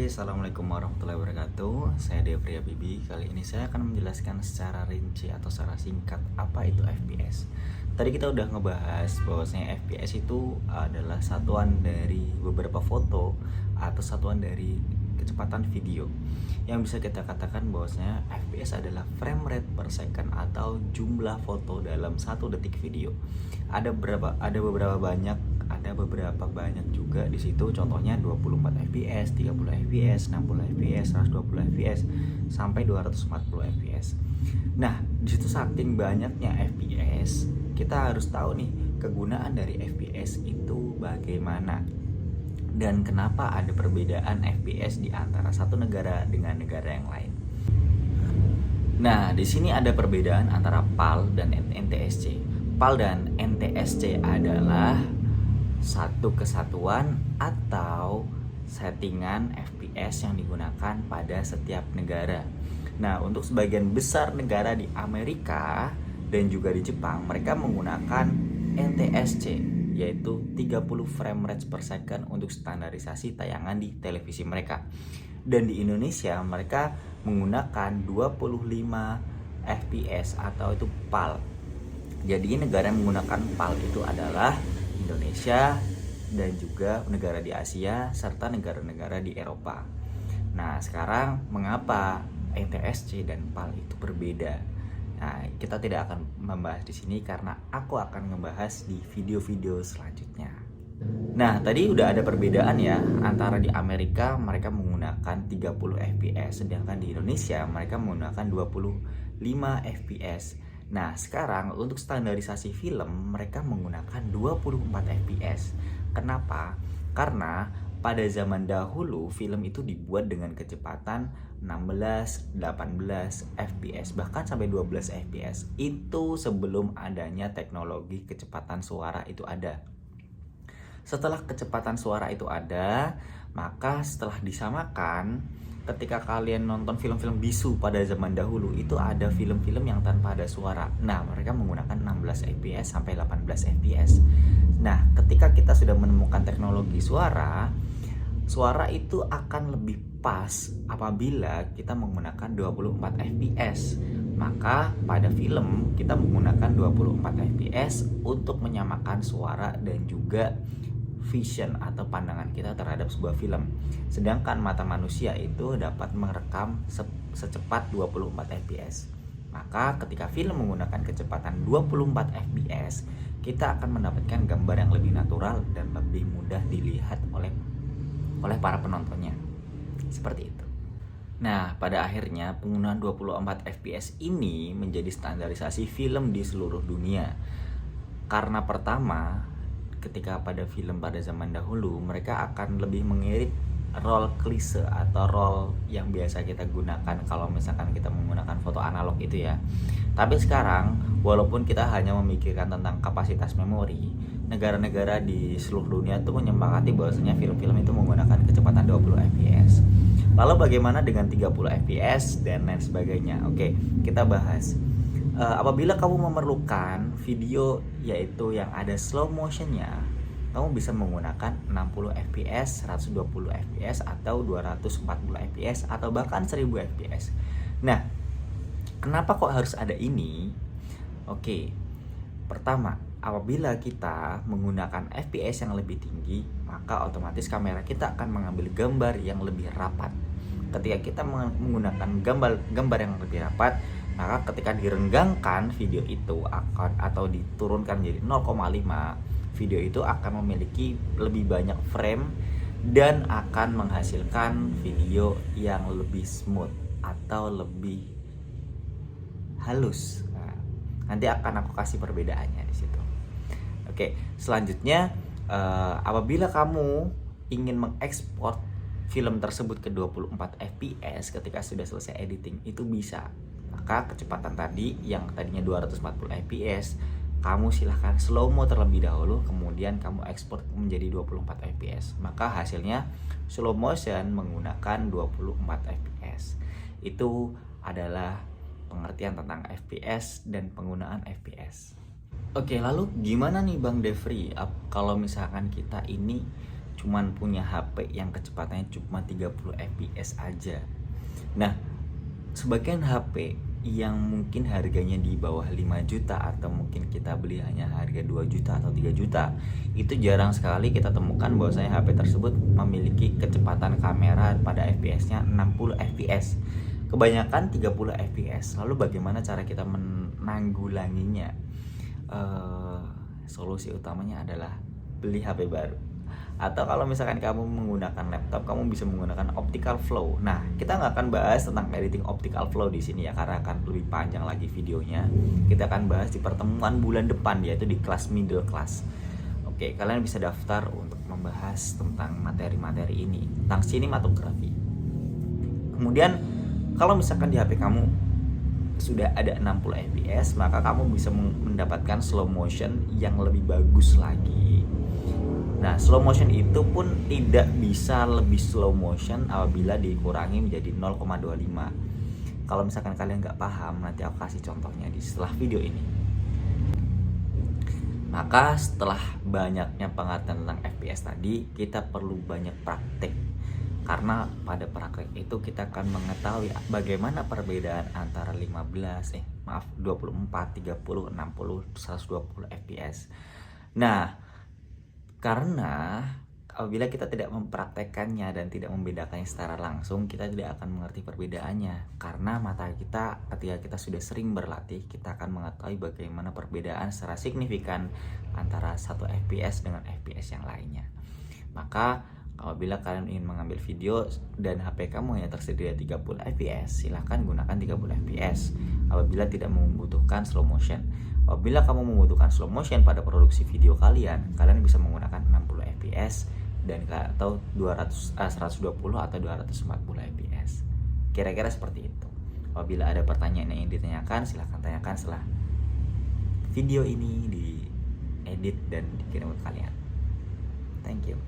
Assalamualaikum warahmatullahi wabarakatuh. Saya Devri Bibi. Kali ini saya akan menjelaskan secara rinci atau secara singkat apa itu FPS. Tadi kita udah ngebahas bahwasanya FPS itu adalah satuan dari beberapa foto atau satuan dari kecepatan video. Yang bisa kita katakan bahwasanya FPS adalah frame rate per second atau jumlah foto dalam 1 detik video. Ada beberapa banyak juga di situ, contohnya 24 fps, 30 fps, 60 fps, 120 fps sampai 240 fps. Nah, di situ saking banyaknya fps, kita harus tahu nih kegunaan dari fps itu bagaimana dan kenapa ada perbedaan fps di antara satu negara dengan negara yang lain. Nah, di sini ada perbedaan antara PAL dan NTSC. PAL dan NTSC adalah satu kesatuan atau settingan FPS yang digunakan pada setiap negara. Nah, untuk sebagian besar negara di Amerika dan juga di Jepang, mereka menggunakan NTSC, yaitu 30 frame rate per second untuk standarisasi tayangan di televisi mereka. Dan di Indonesia mereka menggunakan 25 fps atau itu PAL. Jadi negara yang menggunakan PAL itu adalah Indonesia dan juga negara di Asia serta negara-negara di Eropa. Nah, sekarang mengapa NTSC dan PAL itu berbeda? Nah, kita tidak akan membahas di sini karena aku akan membahas di video-video selanjutnya. Nah, tadi udah ada perbedaan ya antara di Amerika mereka menggunakan 30 fps sedangkan di Indonesia mereka menggunakan 25 fps. Nah, sekarang untuk standarisasi film mereka menggunakan 24 fps. Kenapa? Karena pada zaman dahulu film itu dibuat dengan kecepatan 16, 18 fps bahkan sampai 12 fps. Itu sebelum adanya teknologi kecepatan suara itu ada. Setelah kecepatan suara itu ada, maka setelah disamakan, ketika kalian nonton film-film bisu pada zaman dahulu itu ada film-film yang tanpa ada suara. Nah, mereka menggunakan 16 fps sampai 18 fps. Nah, ketika kita sudah menemukan teknologi suara itu akan lebih pas apabila kita menggunakan 24 fps. Maka pada film kita menggunakan 24 fps untuk menyamakan suara dan juga vision atau pandangan kita terhadap sebuah film. Sedangkan mata manusia itu dapat merekam secepat 24 fps. Maka ketika film menggunakan kecepatan 24 fps, kita akan mendapatkan gambar yang lebih natural dan lebih mudah dilihat oleh para penontonnya. Seperti itu. Nah, pada akhirnya penggunaan 24 fps ini menjadi standarisasi film di seluruh dunia. Karena pertama, ketika pada film pada zaman dahulu mereka akan lebih mengirit roll klise atau roll yang biasa kita gunakan kalau misalkan kita menggunakan foto analog itu ya. Tapi sekarang walaupun kita hanya memikirkan tentang kapasitas memori, negara-negara di seluruh dunia itu menyepakati bahwasanya film-film itu menggunakan kecepatan 20 fps. Lalu bagaimana dengan 30 fps dan lain sebagainya? Oke, kita bahas. Apabila kamu memerlukan video yaitu yang ada slow motionnya, kamu bisa menggunakan 60 fps, 120 fps atau 240 fps atau bahkan 1000 fps. Nah, kenapa kok harus ada ini? Oke, pertama, apabila kita menggunakan fps yang lebih tinggi, maka otomatis kamera kita akan mengambil gambar yang lebih rapat. Ketika kita menggunakan gambar yang lebih rapat, maka ketika direnggangkan video itu akan atau diturunkan menjadi 0,5, video itu akan memiliki lebih banyak frame dan akan menghasilkan video yang lebih smooth atau lebih halus. Nah, nanti akan aku kasih perbedaannya di situ. Oke, selanjutnya apabila kamu ingin mengekspor film tersebut ke 24 fps ketika sudah selesai editing itu bisa. Maka kecepatan tadi yang tadinya 240 fps, kamu silahkan slow mo terlebih dahulu, kemudian kamu ekspor menjadi 24 fps. Maka hasilnya slow motion menggunakan 24 fps. Itu adalah pengertian tentang fps dan penggunaan fps. Oke, lalu gimana nih Bang Devri kalau misalkan kita ini cuman punya HP yang kecepatannya cuma 30 fps aja. Nah, sebagian HP yang mungkin harganya di bawah 5 juta atau mungkin kita beli hanya harga 2 juta atau 3 juta, itu jarang sekali kita temukan bahwasanya HP tersebut memiliki kecepatan kamera pada FPS-nya 60 fps. Kebanyakan 30 fps. Lalu bagaimana cara kita menanggulanginya? Solusi utamanya adalah beli HP baru. Atau kalau misalkan kamu menggunakan laptop, kamu bisa menggunakan optical flow. Nah, kita nggak akan bahas tentang editing optical flow di sini ya, karena akan lebih panjang lagi videonya. Kita akan bahas di pertemuan bulan depan, yaitu di kelas middle class. Oke, kalian bisa daftar untuk membahas tentang materi-materi ini, tentang sinematografi. Kemudian, kalau misalkan di HP kamu sudah ada 60 fps, maka kamu bisa mendapatkan slow motion yang lebih bagus lagi. Nah, slow motion itu pun tidak bisa lebih slow motion apabila dikurangi menjadi 0,25. Kalau misalkan kalian nggak paham, nanti aku kasih contohnya di setelah video ini. Maka setelah banyaknya pengertian tentang FPS tadi, kita perlu banyak praktek. Karena pada praktek itu kita akan mengetahui bagaimana perbedaan antara 24, 30, 60, 120 fps. Nah, karena apabila kita tidak mempraktekannya dan tidak membedakannya secara langsung, kita tidak akan mengerti perbedaannya. Karena mata kita ketika kita sudah sering berlatih, kita akan mengetahui bagaimana perbedaan secara signifikan antara 1 fps dengan fps yang lainnya. Maka apabila kalian ingin mengambil video dan HP kamu hanya tersedia 30 fps, silahkan gunakan 30 fps apabila tidak membutuhkan slow motion. Apabila kamu membutuhkan slow motion pada produksi video kalian bisa menggunakan 60 fps dan atau 120 atau 240 fps. Kira-kira seperti itu. Apabila ada pertanyaan yang ingin ditanyakan, silahkan tanyakan setelah video ini diedit dan dikirim ke kalian. Thank you.